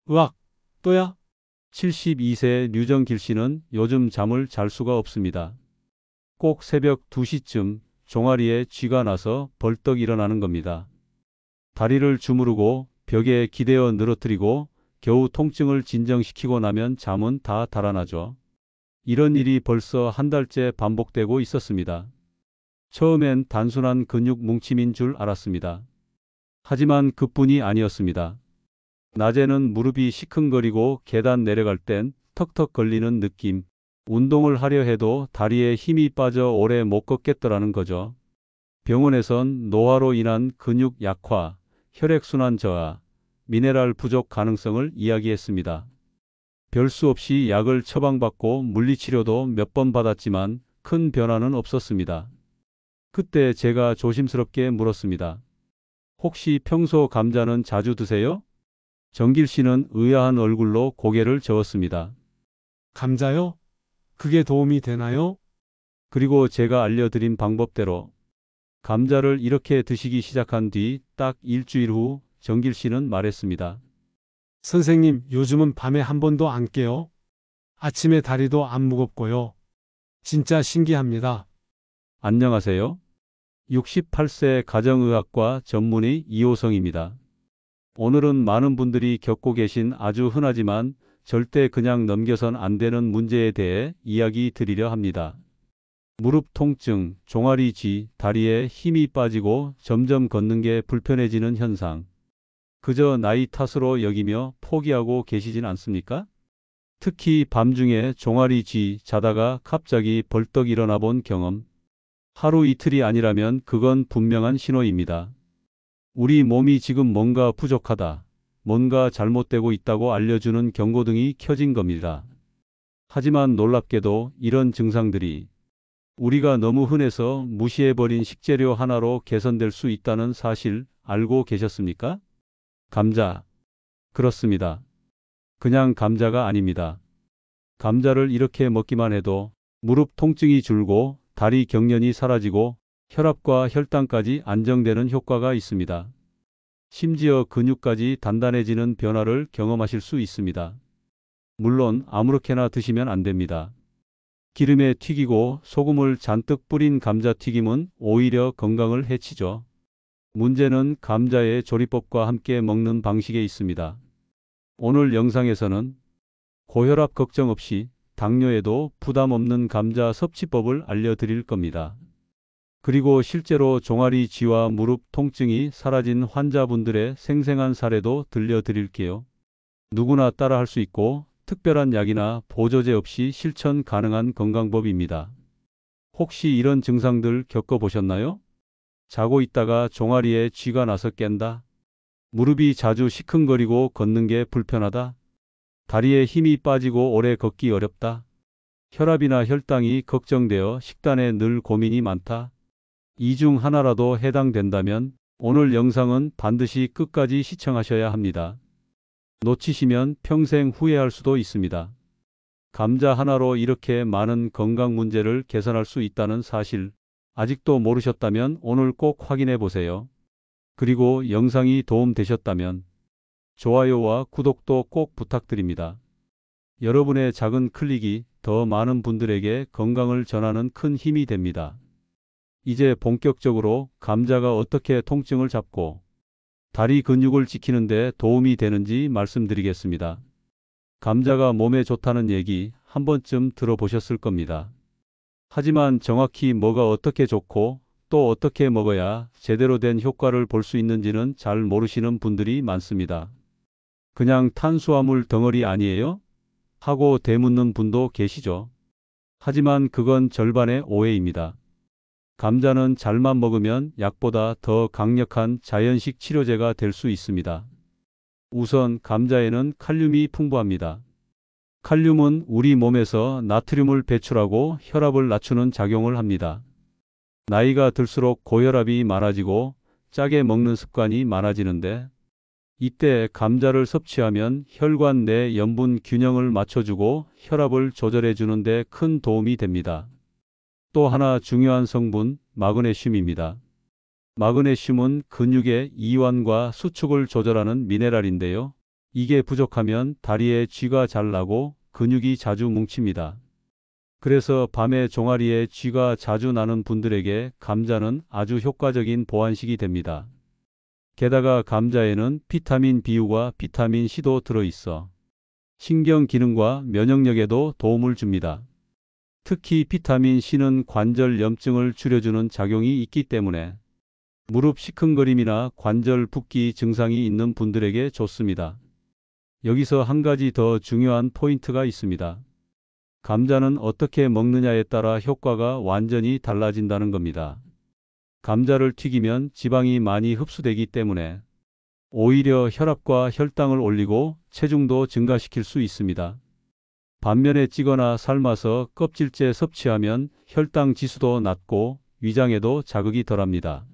으악, 또야? 72세 류정길 씨는 요즘 잠을 잘 수가 없습니다. 꼭 새벽 2시쯤 종아리에 쥐가 나서 벌떡 일어나는 겁니다. 다리를 주무르고 벽에 기대어 늘어뜨리고 겨우 통증을 진정시키고 나면 잠은 다 달아나죠. 이런 일이 벌써 한 달째 반복되고 있었습니다. 처음엔 단순한 근육 뭉침인 줄 알았습니다. 하지만 그뿐이 아니었습니다. 낮에는 무릎이 시큰거리고 계단 내려갈 땐 턱턱 걸리는 느낌. 운동을 하려 해도 다리에 힘이 빠져 오래 못 걷겠더라는 거죠. 병원에선 노화로 인한 근육 약화, 혈액순환 저하, 미네랄 부족 가능성을 이야기했습니다. 별수 없이 약을 처방받고 물리치료도 몇 번 받았지만 큰 변화는 없었습니다. 그때 제가 조심스럽게 물었습니다. 혹시 평소 감자는 자주 드세요? 정길 씨는 의아한 얼굴로 고개를 저었습니다. 감자요? 그게 도움이 되나요? 그리고 제가 알려드린 방법대로 감자를 이렇게 드시기 시작한 뒤 딱 일주일 후 정길 씨는 말했습니다. 선생님, 요즘은 밤에 한 번도 안 깨요. 아침에 다리도 안 무겁고요. 진짜 신기합니다. 안녕하세요. 68세 가정의학과 전문의 이호성입니다. 오늘은 많은 분들이 겪고 계신 아주 흔하지만 절대 그냥 넘겨선 안 되는 문제에 대해 이야기 드리려 합니다. 무릎 통증, 종아리 쥐, 다리에 힘이 빠지고 점점 걷는 게 불편해지는 현상. 그저 나이 탓으로 여기며 포기하고 계시진 않습니까? 특히 밤중에 종아리 쥐 자다가 갑자기 벌떡 일어나 본 경험. 하루 이틀이 아니라면 그건 분명한 신호입니다. 우리 몸이 지금 뭔가 부족하다, 뭔가 잘못되고 있다고 알려주는 경고등이 켜진 겁니다. 하지만 놀랍게도 이런 증상들이 우리가 너무 흔해서 무시해버린 식재료 하나로 개선될 수 있다는 사실 알고 계셨습니까? 감자. 그렇습니다. 그냥 감자가 아닙니다. 감자를 이렇게 먹기만 해도 무릎 통증이 줄고 다리 경련이 사라지고 혈압과 혈당까지 안정되는 효과가 있습니다. 심지어 근육까지 단단해지는 변화를 경험하실 수 있습니다. 물론 아무렇게나 드시면 안 됩니다. 기름에 튀기고 소금을 잔뜩 뿌린 감자튀김은 오히려 건강을 해치죠. 문제는 감자의 조리법과 함께 먹는 방식에 있습니다. 오늘 영상에서는 고혈압 걱정 없이 당뇨에도 부담 없는 감자 섭취법을 알려드릴 겁니다. 그리고 실제로 종아리 쥐와 무릎 통증이 사라진 환자분들의 생생한 사례도 들려드릴게요. 누구나 따라할 수 있고 특별한 약이나 보조제 없이 실천 가능한 건강법입니다. 혹시 이런 증상들 겪어보셨나요? 자고 있다가 종아리에 쥐가 나서 깬다. 무릎이 자주 시큰거리고 걷는 게 불편하다. 다리에 힘이 빠지고 오래 걷기 어렵다. 혈압이나 혈당이 걱정되어 식단에 늘 고민이 많다. 이 중 하나라도 해당된다면 오늘 영상은 반드시 끝까지 시청하셔야 합니다. 놓치시면 평생 후회할 수도 있습니다. 감자 하나로 이렇게 많은 건강 문제를 개선할 수 있다는 사실 아직도 모르셨다면 오늘 꼭 확인해 보세요. 그리고 영상이 도움되셨다면 좋아요와 구독도 꼭 부탁드립니다. 여러분의 작은 클릭이 더 많은 분들에게 건강을 전하는 큰 힘이 됩니다. 이제 본격적으로 감자가 어떻게 통증을 잡고 다리 근육을 지키는 데 도움이 되는지 말씀드리겠습니다. 감자가 몸에 좋다는 얘기 한 번쯤 들어보셨을 겁니다. 하지만 정확히 뭐가 어떻게 좋고 또 어떻게 먹어야 제대로 된 효과를 볼 수 있는지는 잘 모르시는 분들이 많습니다. 그냥 탄수화물 덩어리 아니에요? 하고 되묻는 분도 계시죠. 하지만 그건 절반의 오해입니다. 감자는 잘만 먹으면 약보다 더 강력한 자연식 치료제가 될 수 있습니다. 우선 감자에는 칼륨이 풍부합니다. 칼륨은 우리 몸에서 나트륨을 배출하고 혈압을 낮추는 작용을 합니다. 나이가 들수록 고혈압이 많아지고 짜게 먹는 습관이 많아지는데 이때 감자를 섭취하면 혈관 내 염분 균형을 맞춰주고 혈압을 조절해 주는 데 큰 도움이 됩니다. 또 하나 중요한 성분, 마그네슘입니다. 마그네슘은 근육의 이완과 수축을 조절하는 미네랄인데요. 이게 부족하면 다리에 쥐가 잘 나고 근육이 자주 뭉칩니다. 그래서 밤에 종아리에 쥐가 자주 나는 분들에게 감자는 아주 효과적인 보완식이 됩니다. 게다가 감자에는 비타민 B와 비타민 C도 들어있어 신경 기능과 면역력에도 도움을 줍니다. 특히 비타민 C는 관절 염증을 줄여주는 작용이 있기 때문에 무릎 시큰거림이나 관절 붓기 증상이 있는 분들에게 좋습니다. 여기서 한 가지 더 중요한 포인트가 있습니다. 감자는 어떻게 먹느냐에 따라 효과가 완전히 달라진다는 겁니다. 감자를 튀기면 지방이 많이 흡수되기 때문에 오히려 혈압과 혈당을 올리고 체중도 증가시킬 수 있습니다. 반면에 찌거나 삶아서 껍질째 섭취하면 혈당 지수도 낮고 위장에도 자극이 덜합니다.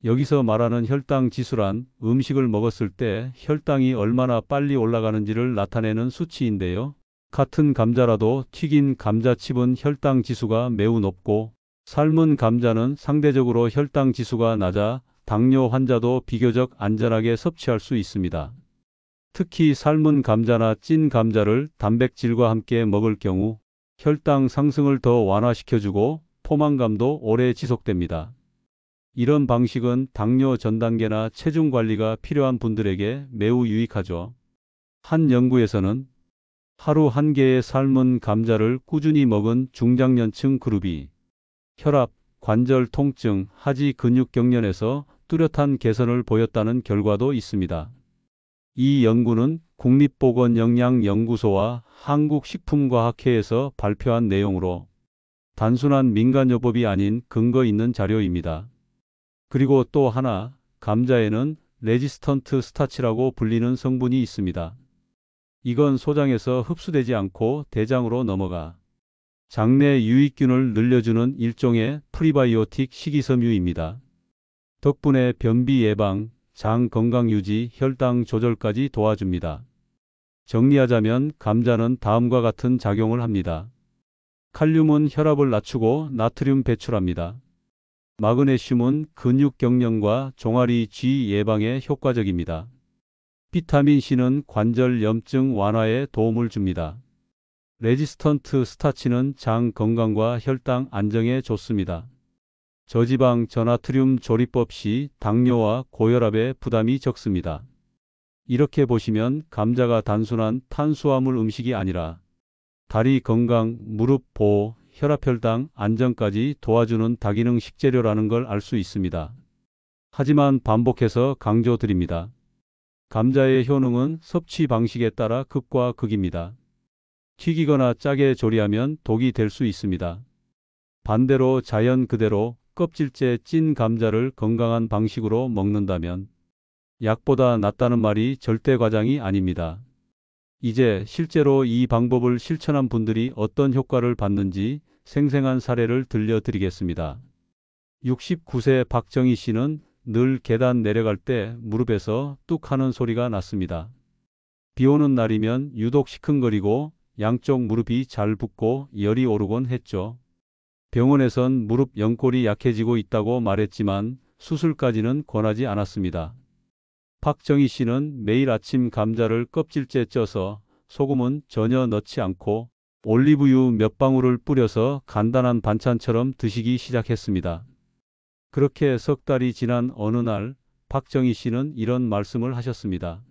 여기서 말하는 혈당 지수란 음식을 먹었을 때 혈당이 얼마나 빨리 올라가는지를 나타내는 수치인데요. 같은 감자라도 튀긴 감자칩은 혈당 지수가 매우 높고 삶은 감자는 상대적으로 혈당 지수가 낮아 당뇨 환자도 비교적 안전하게 섭취할 수 있습니다. 특히 삶은 감자나 찐 감자를 단백질과 함께 먹을 경우 혈당 상승을 더 완화시켜주고 포만감도 오래 지속됩니다. 이런 방식은 당뇨 전 단계나 체중 관리가 필요한 분들에게 매우 유익하죠. 한 연구에서는 하루 한 개의 삶은 감자를 꾸준히 먹은 중장년층 그룹이 혈압, 관절 통증, 하지 근육 경련에서 뚜렷한 개선을 보였다는 결과도 있습니다. 이 연구는 국립보건영양연구소와 한국식품과학회에서 발표한 내용으로 단순한 민간요법이 아닌 근거 있는 자료입니다. 그리고 또 하나, 감자에는 레지스턴트 스타치라고 불리는 성분이 있습니다. 이건 소장에서 흡수되지 않고 대장으로 넘어가 장내 유익균을 늘려주는 일종의 프리바이오틱 식이섬유입니다. 덕분에 변비 예방, 장 건강 유지, 혈당 조절까지 도와줍니다. 정리하자면 감자는 다음과 같은 작용을 합니다. 칼륨은 혈압을 낮추고 나트륨 배출합니다. 마그네슘은 근육 경련과 종아리 쥐 예방에 효과적입니다. 비타민 C는 관절 염증 완화에 도움을 줍니다. 레지스턴트 스타치는 장 건강과 혈당 안정에 좋습니다. 저지방 저나트륨 조리법 시 당뇨와 고혈압에 부담이 적습니다. 이렇게 보시면 감자가 단순한 탄수화물 음식이 아니라 다리 건강, 무릎 보호, 혈압혈당 안정까지 도와주는 다기능 식재료라는 걸 알 수 있습니다. 하지만 반복해서 강조드립니다. 감자의 효능은 섭취 방식에 따라 극과 극입니다. 튀기거나 짜게 조리하면 독이 될 수 있습니다. 반대로 자연 그대로 껍질째 찐 감자를 건강한 방식으로 먹는다면 약보다 낫다는 말이 절대 과장이 아닙니다. 이제 실제로 이 방법을 실천한 분들이 어떤 효과를 받는지 생생한 사례를 들려드리겠습니다. 69세 박정희 씨는 늘 계단 내려갈 때 무릎에서 뚝 하는 소리가 났습니다. 비 오는 날이면 유독 시큰거리고 양쪽 무릎이 잘 붓고 열이 오르곤 했죠. 병원에선 무릎 연골이 약해지고 있다고 말했지만 수술까지는 권하지 않았습니다. 박정희 씨는 매일 아침 감자를 껍질째 쪄서 소금은 전혀 넣지 않고 올리브유 몇 방울을 뿌려서 간단한 반찬처럼 드시기 시작했습니다. 그렇게 석 달이 지난 어느 날 박정희 씨는 이런 말씀을 하셨습니다.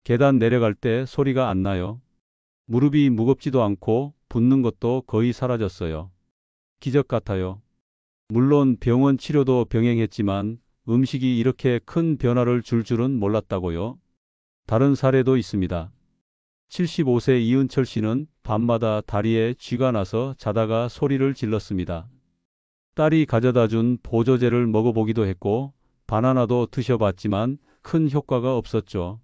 계단 내려갈 때 소리가 안 나요. 무릎이 무겁지도 않고 붓는 것도 거의 사라졌어요. 기적 같아요. 물론 병원 치료도 병행했지만 음식이 이렇게 큰 변화를 줄 줄은 몰랐다고요. 다른 사례도 있습니다. 75세 이은철 씨는 밤마다 다리에 쥐가 나서 자다가 소리를 질렀습니다. 딸이 가져다 준 보조제를 먹어보기도 했고 바나나도 드셔봤지만 큰 효과가 없었죠.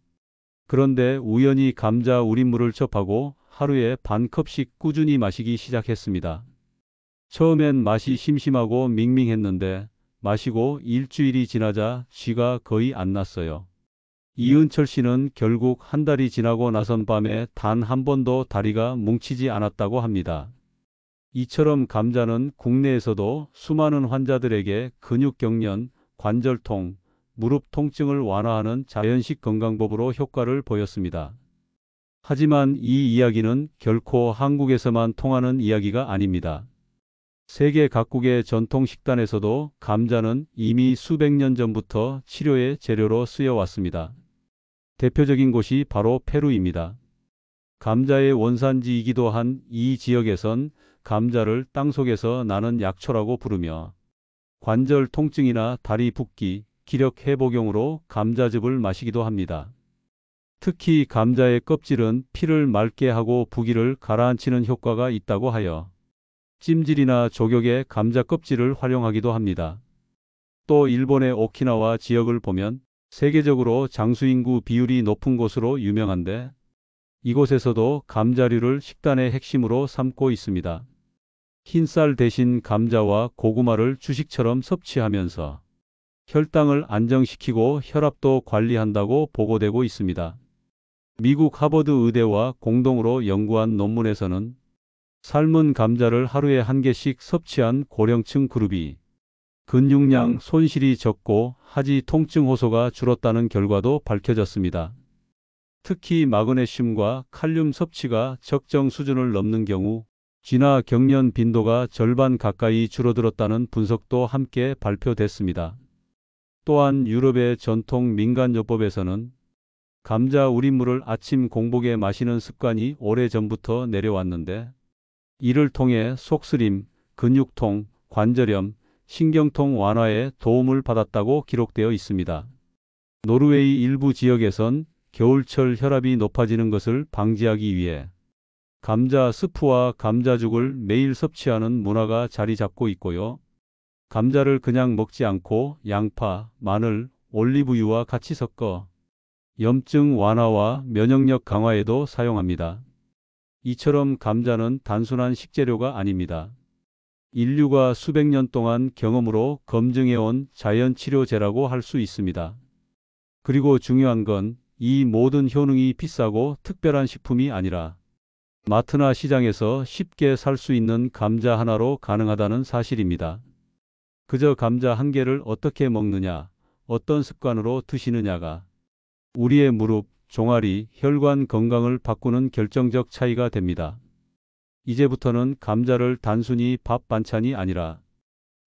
그런데 우연히 감자 우린물을 접하고 하루에 반 컵씩 꾸준히 마시기 시작했습니다. 처음엔 맛이 심심하고 밍밍했는데 마시고 일주일이 지나자 쥐가 거의 안 났어요. 이은철 씨는 결국 한 달이 지나고 나선 밤에 단 한 번도 다리가 뭉치지 않았다고 합니다. 이처럼 감자는 국내에서도 수많은 환자들에게 근육 경련, 관절통, 무릎 통증을 완화하는 자연식 건강법으로 효과를 보였습니다. 하지만 이 이야기는 결코 한국에서만 통하는 이야기가 아닙니다. 세계 각국의 전통 식단에서도 감자는 이미 수백 년 전부터 치료의 재료로 쓰여왔습니다. 대표적인 곳이 바로 페루입니다. 감자의 원산지이기도 한 이 지역에선 감자를 땅속에서 나는 약초라고 부르며 관절 통증이나 다리 붓기, 기력 회복용으로 감자즙을 마시기도 합니다. 특히 감자의 껍질은 피를 맑게 하고 부기를 가라앉히는 효과가 있다고 하여 찜질이나 족욕에 감자 껍질을 활용하기도 합니다. 또 일본의 오키나와 지역을 보면 세계적으로 장수인구 비율이 높은 곳으로 유명한데 이곳에서도 감자류를 식단의 핵심으로 삼고 있습니다. 흰쌀 대신 감자와 고구마를 주식처럼 섭취하면서 혈당을 안정시키고 혈압도 관리한다고 보고되고 있습니다. 미국 하버드 의대와 공동으로 연구한 논문에서는 삶은 감자를 하루에 1개씩 섭취한 고령층 그룹이 근육량 손실이 적고 하지 통증 호소가 줄었다는 결과도 밝혀졌습니다. 특히 마그네슘과 칼륨 섭취가 적정 수준을 넘는 경우 쥐나 경련 빈도가 절반 가까이 줄어들었다는 분석도 함께 발표됐습니다. 또한 유럽의 전통 민간요법에서는 감자 우린물을 아침 공복에 마시는 습관이 오래전부터 내려왔는데 이를 통해 속쓰림, 근육통, 관절염, 신경통 완화에 도움을 받았다고 기록되어 있습니다. 노르웨이 일부 지역에선 겨울철 혈압이 높아지는 것을 방지하기 위해 감자 스프와 감자죽을 매일 섭취하는 문화가 자리 잡고 있고요. 감자를 그냥 먹지 않고 양파, 마늘, 올리브유와 같이 섞어 염증 완화와 면역력 강화에도 사용합니다. 이처럼 감자는 단순한 식재료가 아닙니다. 인류가 수백 년 동안 경험으로 검증해온 자연치료제라고 할 수 있습니다. 그리고 중요한 건 이 모든 효능이 비싸고 특별한 식품이 아니라 마트나 시장에서 쉽게 살 수 있는 감자 하나로 가능하다는 사실입니다. 그저 감자 한 개를 어떻게 먹느냐, 어떤 습관으로 드시느냐가 우리의 무릎, 종아리, 혈관 건강을 바꾸는 결정적 차이가 됩니다. 이제부터는 감자를 단순히 밥 반찬이 아니라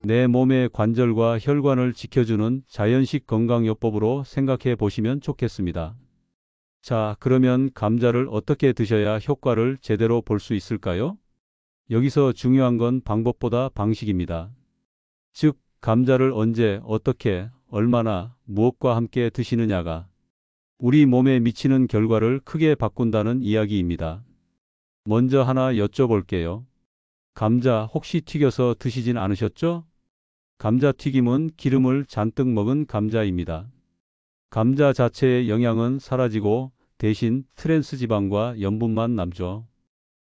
내 몸의 관절과 혈관을 지켜주는 자연식 건강요법으로 생각해 보시면 좋겠습니다. 자, 그러면 감자를 어떻게 드셔야 효과를 제대로 볼 수 있을까요? 여기서 중요한 건 방법보다 방식입니다. 즉, 감자를 언제, 어떻게, 얼마나, 무엇과 함께 드시느냐가 우리 몸에 미치는 결과를 크게 바꾼다는 이야기입니다. 먼저 하나 여쭤볼게요. 감자 혹시 튀겨서 드시진 않으셨죠? 감자튀김은 기름을 잔뜩 먹은 감자입니다. 감자 자체의 영양은 사라지고 대신 트랜스 지방과 염분만 남죠.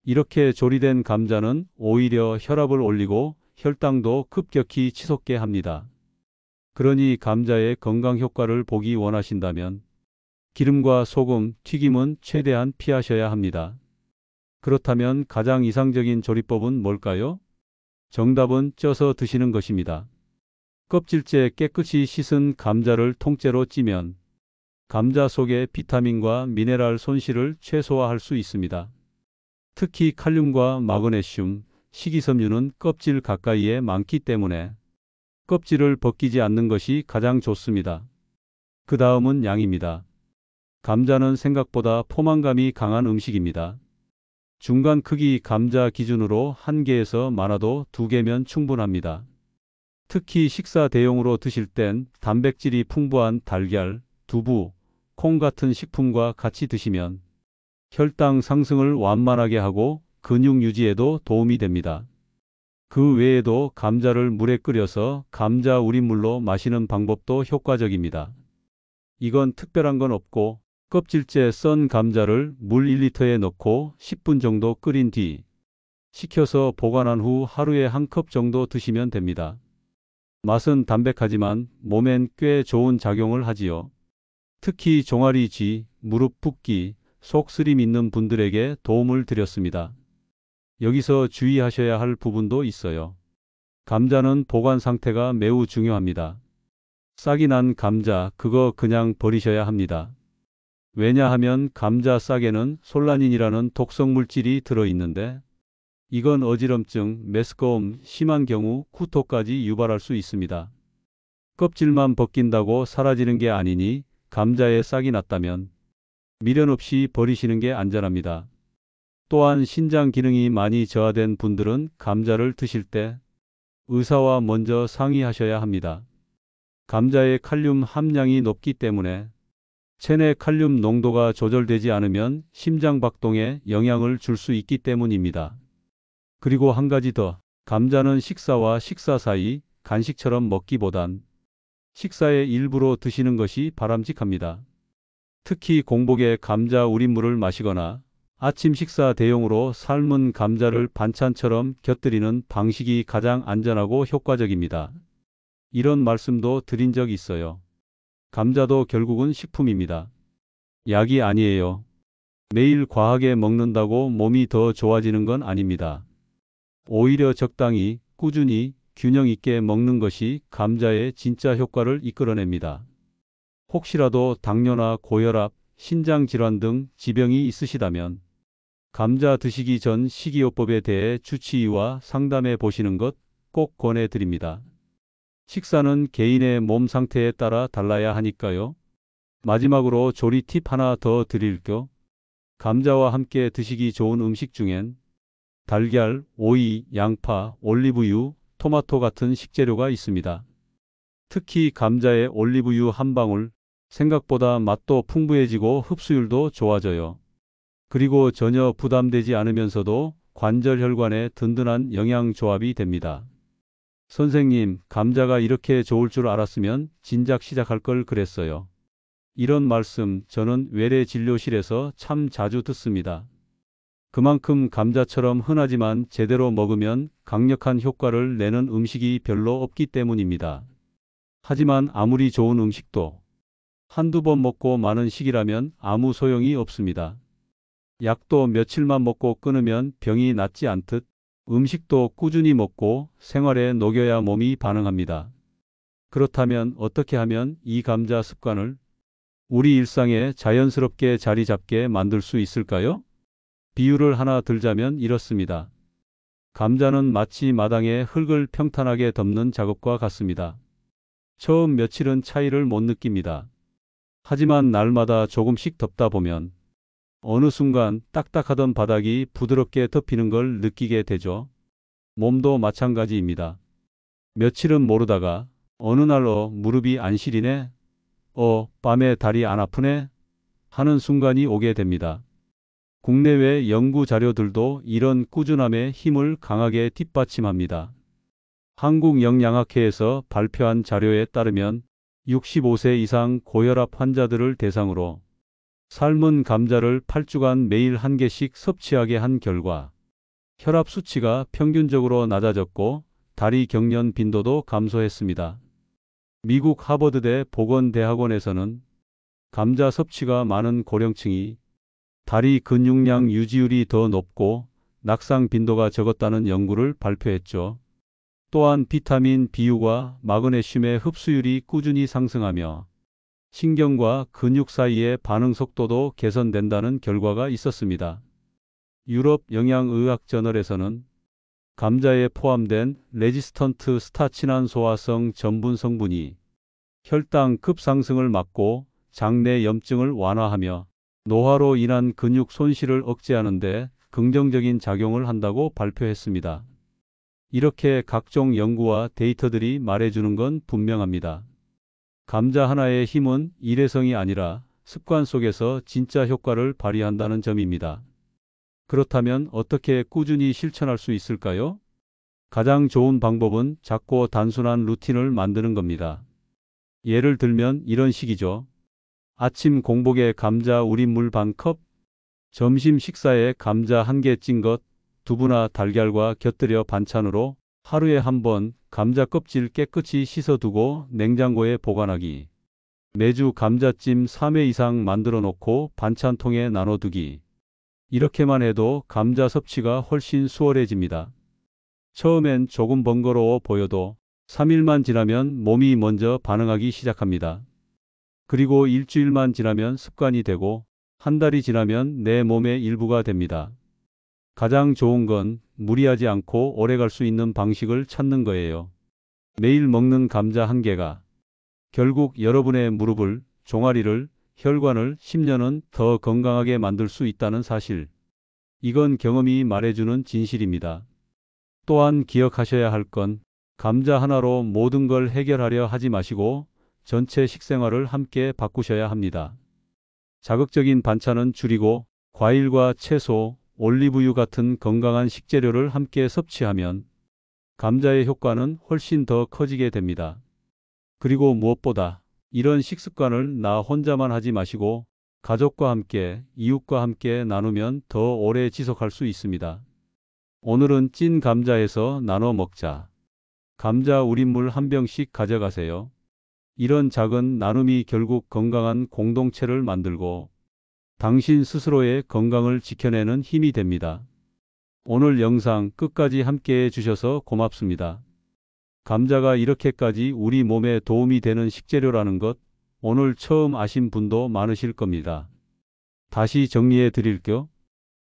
이렇게 조리된 감자는 오히려 혈압을 올리고 혈당도 급격히 치솟게 합니다. 그러니 감자의 건강 효과를 보기 원하신다면 기름과 소금, 튀김은 최대한 피하셔야 합니다. 그렇다면 가장 이상적인 조리법은 뭘까요? 정답은 쪄서 드시는 것입니다. 껍질째 깨끗이 씻은 감자를 통째로 찌면 감자 속의 비타민과 미네랄 손실을 최소화할 수 있습니다. 특히 칼륨과 마그네슘, 식이섬유는 껍질 가까이에 많기 때문에 껍질을 벗기지 않는 것이 가장 좋습니다. 그 다음은 양입니다. 감자는 생각보다 포만감이 강한 음식입니다. 중간 크기 감자 기준으로 1개에서 많아도 2개면 충분합니다. 특히 식사 대용으로 드실 땐 단백질이 풍부한 달걀, 두부, 콩 같은 식품과 같이 드시면 혈당 상승을 완만하게 하고 근육 유지에도 도움이 됩니다. 그 외에도 감자를 물에 끓여서 감자 우린물로 마시는 방법도 효과적입니다. 이건 특별한 건 없고 껍질째 썬 감자를 물 1리터에 넣고 10분 정도 끓인 뒤 식혀서 보관한 후 하루에 1컵 정도 드시면 됩니다. 맛은 담백하지만 몸엔 꽤 좋은 작용을 하지요. 특히 종아리 쥐, 무릎 붓기, 속 쓰림 있는 분들에게 도움을 드렸습니다. 여기서 주의하셔야 할 부분도 있어요. 감자는 보관 상태가 매우 중요합니다. 싹이 난 감자, 그거 그냥 버리셔야 합니다. 왜냐하면 감자 싹에는 솔라닌이라는 독성 물질이 들어있는데 이건 어지럼증, 메스꺼움, 심한 경우 구토까지 유발할 수 있습니다. 껍질만 벗긴다고 사라지는 게 아니니 감자에 싹이 났다면 미련 없이 버리시는 게 안전합니다. 또한 신장 기능이 많이 저하된 분들은 감자를 드실 때 의사와 먼저 상의하셔야 합니다. 감자의 칼륨 함량이 높기 때문에 체내 칼륨 농도가 조절되지 않으면 심장 박동에 영향을 줄 수 있기 때문입니다. 그리고 한 가지 더, 감자는 식사와 식사 사이 간식처럼 먹기보단 식사의 일부로 드시는 것이 바람직합니다. 특히 공복에 감자 우린물을 마시거나 아침 식사 대용으로 삶은 감자를 반찬처럼 곁들이는 방식이 가장 안전하고 효과적입니다. 이런 말씀도 드린 적 있어요. 감자도 결국은 식품입니다. 약이 아니에요. 매일 과하게 먹는다고 몸이 더 좋아지는 건 아닙니다. 오히려 적당히, 꾸준히, 균형 있게 먹는 것이 감자의 진짜 효과를 이끌어냅니다. 혹시라도 당뇨나 고혈압, 신장질환 등 지병이 있으시다면 감자 드시기 전 식이요법에 대해 주치의와 상담해 보시는 것 꼭 권해드립니다. 식사는 개인의 몸 상태에 따라 달라야 하니까요. 마지막으로 조리 팁 하나 더 드릴게요. 감자와 함께 드시기 좋은 음식 중엔 달걀, 오이, 양파, 올리브유, 토마토 같은 식재료가 있습니다. 특히 감자에 올리브유 한 방울, 생각보다 맛도 풍부해지고 흡수율도 좋아져요. 그리고 전혀 부담되지 않으면서도 관절 혈관에 든든한 영양 조합이 됩니다. 선생님, 감자가 이렇게 좋을 줄 알았으면 진작 시작할 걸 그랬어요. 이런 말씀 저는 외래 진료실에서 참 자주 듣습니다. 그만큼 감자처럼 흔하지만 제대로 먹으면 강력한 효과를 내는 음식이 별로 없기 때문입니다. 하지만 아무리 좋은 음식도 한두 번 먹고 마는 식이라면 아무 소용이 없습니다. 약도 며칠만 먹고 끊으면 병이 낫지 않듯 음식도 꾸준히 먹고 생활에 녹여야 몸이 반응합니다. 그렇다면 어떻게 하면 이 감자 습관을 우리 일상에 자연스럽게 자리 잡게 만들 수 있을까요? 비유를 하나 들자면 이렇습니다. 감자는 마치 마당에 흙을 평탄하게 덮는 작업과 같습니다. 처음 며칠은 차이를 못 느낍니다. 하지만 날마다 조금씩 덮다 보면 어느 순간 딱딱하던 바닥이 부드럽게 덮이는 걸 느끼게 되죠. 몸도 마찬가지입니다. 며칠은 모르다가 어느 날 무릎이 안 시리네? 밤에 다리 안 아프네? 하는 순간이 오게 됩니다. 국내외 연구 자료들도 이런 꾸준함의 힘을 강하게 뒷받침합니다. 한국영양학회에서 발표한 자료에 따르면 65세 이상 고혈압 환자들을 대상으로 삶은 감자를 8주간 매일 한 개씩 섭취하게 한 결과 혈압 수치가 평균적으로 낮아졌고 다리 경련 빈도도 감소했습니다. 미국 하버드대 보건대학원에서는 감자 섭취가 많은 고령층이 다리 근육량 유지율이 더 높고 낙상 빈도가 적었다는 연구를 발표했죠. 또한 비타민 B유과 마그네슘의 흡수율이 꾸준히 상승하며 신경과 근육 사이의 반응 속도도 개선된다는 결과가 있었습니다. 유럽 영양의학 저널에서는 감자에 포함된 레지스턴트 스타치난 소화성 전분 성분이 혈당 급상승을 막고 장내 염증을 완화하며 노화로 인한 근육 손실을 억제하는 데 긍정적인 작용을 한다고 발표했습니다. 이렇게 각종 연구와 데이터들이 말해주는 건 분명합니다. 감자 하나의 힘은 일회성이 아니라 습관 속에서 진짜 효과를 발휘한다는 점입니다. 그렇다면 어떻게 꾸준히 실천할 수 있을까요? 가장 좋은 방법은 작고 단순한 루틴을 만드는 겁니다. 예를 들면 이런 식이죠. 아침 공복에 감자 우린 물 반 컵, 점심 식사에 감자 한 개 찐 것, 두부나 달걀과 곁들여 반찬으로 하루에 한 번 감자 껍질 깨끗이 씻어두고 냉장고에 보관하기. 매주 감자찜 3회 이상 만들어 놓고 반찬통에 나눠두기. 이렇게만 해도 감자 섭취가 훨씬 수월해집니다. 처음엔 조금 번거로워 보여도 3일만 지나면 몸이 먼저 반응하기 시작합니다. 그리고 일주일만 지나면 습관이 되고 한 달이 지나면 내 몸의 일부가 됩니다. 가장 좋은 건 무리하지 않고 오래 갈 수 있는 방식을 찾는 거예요. 매일 먹는 감자 한 개가 결국 여러분의 무릎을, 종아리를, 혈관을 10년은 더 건강하게 만들 수 있다는 사실. 이건 경험이 말해주는 진실입니다. 또한 기억하셔야 할 건 감자 하나로 모든 걸 해결하려 하지 마시고 전체 식생활을 함께 바꾸셔야 합니다. 자극적인 반찬은 줄이고 과일과 채소, 올리브유 같은 건강한 식재료를 함께 섭취하면 감자의 효과는 훨씬 더 커지게 됩니다. 그리고 무엇보다 이런 식습관을 나 혼자만 하지 마시고 가족과 함께, 이웃과 함께 나누면 더 오래 지속할 수 있습니다. 오늘은 찐 감자에서 나눠 먹자. 감자 우린물 한 병씩 가져가세요. 이런 작은 나눔이 결국 건강한 공동체를 만들고 당신 스스로의 건강을 지켜내는 힘이 됩니다. 오늘 영상 끝까지 함께 해주셔서 고맙습니다. 감자가 이렇게까지 우리 몸에 도움이 되는 식재료라는 것 오늘 처음 아신 분도 많으실 겁니다. 다시 정리해 드릴게요.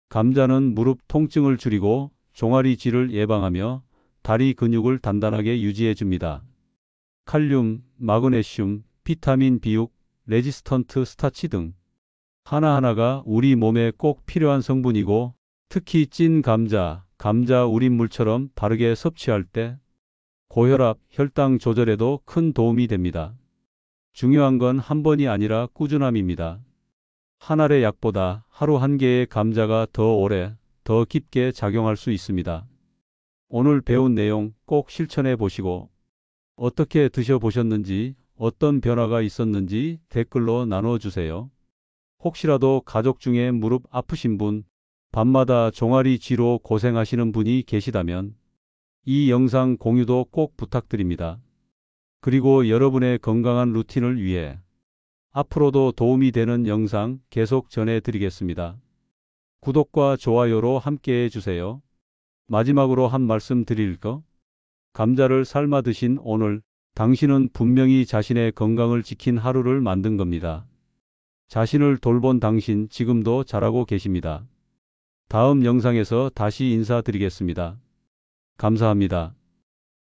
감자는 무릎 통증을 줄이고 종아리 쥐를 예방하며 다리 근육을 단단하게 유지해 줍니다. 칼륨, 마그네슘, 비타민 B6, 레지스턴트 스타치 등 하나하나가 우리 몸에 꼭 필요한 성분이고 특히 찐 감자, 감자 우린물처럼 바르게 섭취할 때 고혈압, 혈당 조절에도 큰 도움이 됩니다. 중요한 건 한 번이 아니라 꾸준함입니다. 한 알의 약보다 하루 한 개의 감자가 더 오래, 더 깊게 작용할 수 있습니다. 오늘 배운 내용 꼭 실천해 보시고 어떻게 드셔보셨는지, 어떤 변화가 있었는지 댓글로 나눠주세요. 혹시라도 가족 중에 무릎 아프신 분, 밤마다 종아리 쥐로 고생하시는 분이 계시다면 이 영상 공유도 꼭 부탁드립니다. 그리고 여러분의 건강한 루틴을 위해 앞으로도 도움이 되는 영상 계속 전해드리겠습니다. 구독과 좋아요로 함께 해주세요. 마지막으로 한 말씀 드릴 거? 감자를 삶아 드신 오늘 당신은 분명히 자신의 건강을 지킨 하루를 만든 겁니다. 자신을 돌본 당신 지금도 잘하고 계십니다. 다음 영상에서 다시 인사드리겠습니다. 감사합니다.